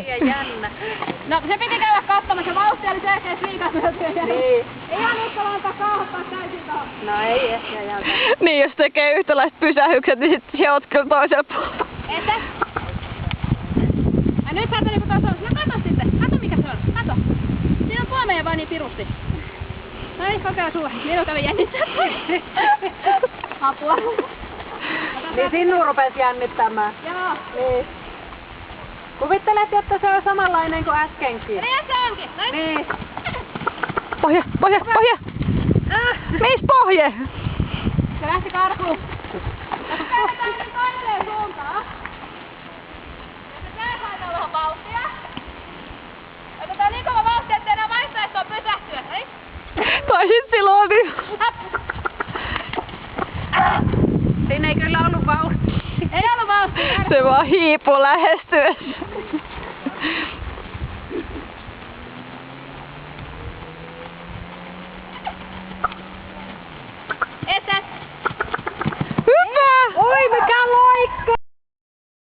liian jännä. No se piti käydä katsomassa, vauhti oli selkeästi liikasteltu. Niin. Ei ihan uskalla antaa kauhoittaa täysin tohon. No ei ehkä jältä. Niin, jos tekee yhtäläiset pysähykset, niin sit se oot kyllä toisella puolella. Ette? Ja nyt sä niinku tuossa on. No kato sitten. Kato mikä se on. Kato. Siinä on puomeja vaan niin pirusti. No niin, kokea sulle. Minun kävi jännittää. Apua. Niin sinua rupes jännittämään. Joo. Niin. Kuvittelet, että se on samanlainen kuin äskenkin. Niin se onkin. Noin. Niin. Pohje, pohje, pohje! Mis pohje? Se lähti karkuun. Ja kun käännetään nyt toiseen suuntaan. Ja se saada vähän vauhtia. Otetaan niin kova vauhti, ettei enää vaihtoehtoa pysähtyä. Hei. Tai sit silloin niin. Siinä ei kyllä ollut vauhtia. Ei ollut vauhtia. Se vaan hiipuu lähestyessä.